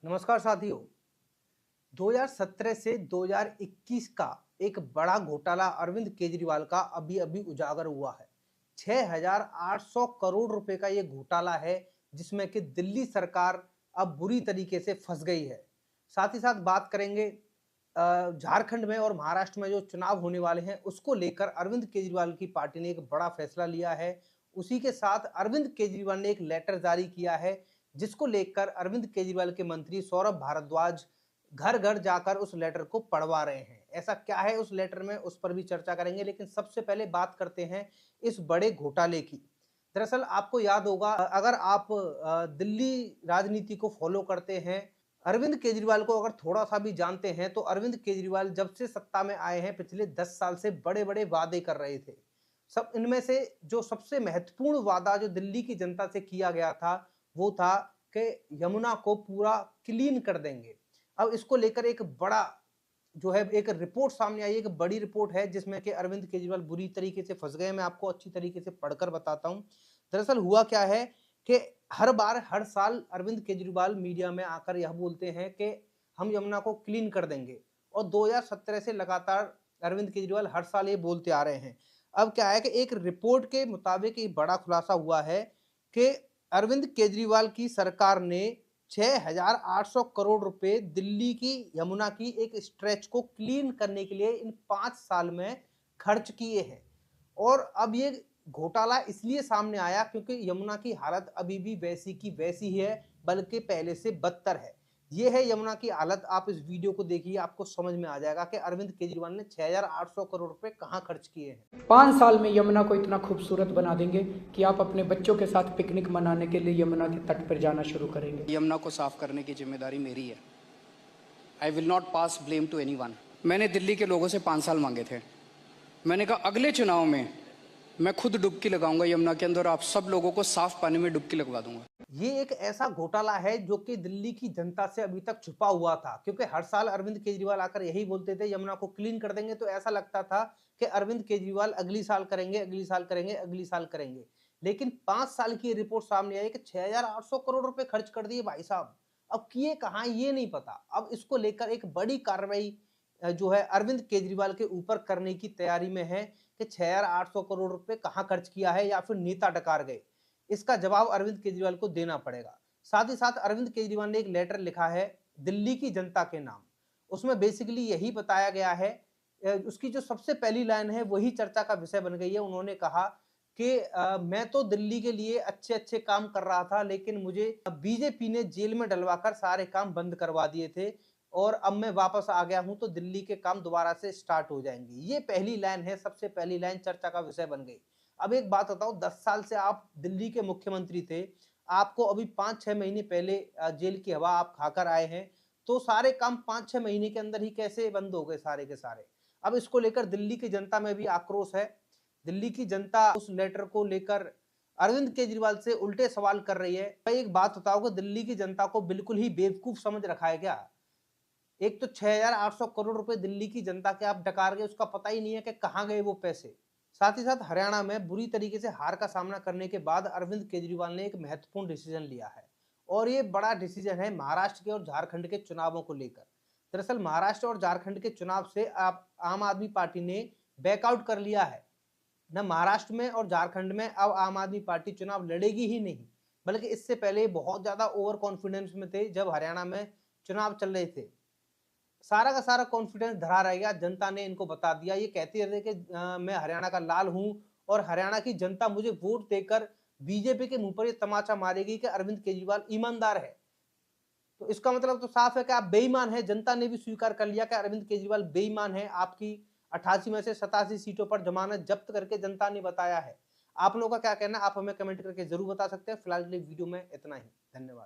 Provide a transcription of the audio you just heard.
नमस्कार साथियों। 2017 से 2021 का एक बड़ा घोटाला अरविंद केजरीवाल का अभी अभी उजागर हुआ है। 6,800 करोड़ रुपए का ये घोटाला है, जिसमें कि दिल्ली सरकार अब बुरी तरीके से फंस गई है। साथ ही साथ बात करेंगे झारखंड में और महाराष्ट्र में जो चुनाव होने वाले हैं उसको लेकर अरविंद केजरीवाल की पार्टी ने एक बड़ा फैसला लिया है। उसी के साथ अरविंद केजरीवाल ने एक लेटर जारी किया है, जिसको लेकर अरविंद केजरीवाल के मंत्री सौरभ भारद्वाज घर घर जाकर उस लेटर को पढ़वा रहे हैं। ऐसा क्या है उस लेटर में, उस पर भी चर्चा करेंगे, लेकिन सबसे पहले बात करते हैं इस बड़े घोटाले की। दरअसल आपको याद होगा, अगर आप दिल्ली राजनीति को फॉलो करते हैं, अरविंद केजरीवाल को अगर थोड़ा सा भी जानते हैं, तो अरविंद केजरीवाल जब से सत्ता में आए हैं पिछले 10 साल से बड़े बड़े वादे कर रहे थे। सब इनमें से जो सबसे महत्वपूर्ण वादा जो दिल्ली की जनता से किया गया था वो था कि यमुना को पूरा क्लीन कर देंगे। अब इसको लेकर एक बड़ा जो है एक रिपोर्ट सामने आई है, एक बड़ी रिपोर्ट है जिसमें कि अरविंद केजरीवाल बुरी तरीके से फंस गए। मैं आपको अच्छी तरीके से पढ़कर बताता हूं। दरअसल हुआ क्या है कि हर बार हर साल अरविंद केजरीवाल मीडिया में आकर यह बोलते हैं कि हम यमुना को क्लीन कर देंगे, और 2017 से लगातार अरविंद केजरीवाल हर साल ये बोलते आ रहे हैं। अब क्या है कि एक रिपोर्ट के मुताबिक एक बड़ा खुलासा हुआ है कि अरविंद केजरीवाल की सरकार ने 6,800 करोड़ रुपए दिल्ली की यमुना की एक स्ट्रेच को क्लीन करने के लिए इन 5 साल में खर्च किए हैं। और अब ये घोटाला इसलिए सामने आया क्योंकि यमुना की हालत अभी भी वैसी की वैसी ही है, बल्कि पहले से बदतर है। ये है यमुना की हालत। आप इस वीडियो को देखिए, आपको समझ में आ जाएगा कि अरविंद केजरीवाल ने 6,800 करोड़ रुपए कहां खर्च किए हैं। 5 साल में यमुना को इतना खूबसूरत बना देंगे कि आप अपने बच्चों के साथ पिकनिक मनाने के लिए यमुना के तट पर जाना शुरू करेंगे। यमुना को साफ करने की जिम्मेदारी मेरी है। I will not pass blame to anyone. मैंने दिल्ली के लोगों से 5 साल मांगे थे। मैंने कहा अगले चुनाव में मैं खुद डुबकी लगाऊंगा यमुना के अंदर, आप सब लोगों को साफ पानी में डुबकी लगवा दूंगा। ये एक ऐसा घोटाला है जो कि दिल्ली की जनता से अभी तक छुपा हुआ था, क्योंकि हर साल अरविंद केजरीवाल आकर यही बोलते थे यमुना को क्लीन कर देंगे, तो ऐसा लगता था कि अरविंद केजरीवाल अगली साल करेंगे, अगली साल करेंगे, अगली साल करेंगे। लेकिन 5 साल की रिपोर्ट सामने आई कि 6,800 करोड़ रुपए खर्च कर दिए भाई साहब। अब किए कहाँ ये नहीं पता। अब इसको लेकर एक बड़ी कार्रवाई जो है अरविंद केजरीवाल के ऊपर करने की तैयारी में है कि 6,800 करोड़ रुपए कहाँ खर्च किया है या फिर नेता डकार गए। इसका जवाब अरविंद केजरीवाल को देना पड़ेगा। साथ ही साथ अरविंद केजरीवाल ने एक लेटर लिखा है दिल्ली की जनता के नाम। उसमें बेसिकली यही बताया गया है, उसकी जो सबसे पहली लाइन है वही चर्चा का विषय बन गई है। उन्होंने कहा कि मैं तो दिल्ली के लिए अच्छे अच्छे काम कर रहा था, लेकिन मुझे बीजेपी ने जेल में डलवाकर सारे काम बंद करवा दिए थे, और अब मैं वापस आ गया हूं तो दिल्ली के काम दोबारा से स्टार्ट हो जाएंगे। ये पहली लाइन है, सबसे पहली लाइन चर्चा का विषय बन गई। अब एक बात बताओ, 10 साल से आप दिल्ली के मुख्यमंत्री थे, आपको अभी 5-6 महीने पहले जेल की हवा आप खाकर आए हैं, तो सारे काम 5-6 महीने के अंदर ही कैसे बंद हो गए सारे के सारे। अब इसको लेकर दिल्ली की जनता में भी आक्रोश है। दिल्ली की जनता उस लेटर को लेकर अरविंद केजरीवाल से उल्टे सवाल कर रही है। भाई एक बात बताओ कि दिल्ली की जनता को बिल्कुल ही बेवकूफ समझ रखा है क्या? एक तो 6,800 करोड़ रुपए दिल्ली की जनता के आप डकार गए, उसका पता ही नहीं है कि कहां गए वो पैसे। साथ ही साथ हरियाणा में बुरी तरीके से हार का सामना करने के बाद अरविंद केजरीवाल ने एक महत्वपूर्ण डिसीजन लिया है, और ये बड़ा डिसीजन है महाराष्ट्र के और झारखंड के चुनावों को लेकर। दरअसल महाराष्ट्र और झारखंड के चुनाव से आप आम आदमी पार्टी ने बैकआउट कर लिया है। न महाराष्ट्र में और झारखंड में अब आम आदमी पार्टी चुनाव लड़ेगी ही नहीं, बल्कि इससे पहले बहुत ज्यादा ओवर कॉन्फिडेंस में थे जब हरियाणा में चुनाव चल रहे थे। सारा का सारा कॉन्फिडेंस धरा रह गया। जनता ने इनको बता दिया, ये कहते रहे कि मैं हरियाणा का लाल हूं और हरियाणा की जनता मुझे वोट देकर बीजेपी के मुंह पर ये तमाचा मारेगी कि अरविंद केजरीवाल ईमानदार है। तो इसका मतलब तो साफ है कि आप बेईमान है। जनता ने भी स्वीकार कर लिया कि अरविंद केजरीवाल बेईमान है। आपकी 88 में से 87 सीटों पर जमानत जब्त करके जनता ने बताया है। आप लोगों का क्या कहना है, आप हमें कमेंट करके जरूर बता सकते हैं। फिलहाल वीडियो में इतना ही। धन्यवाद।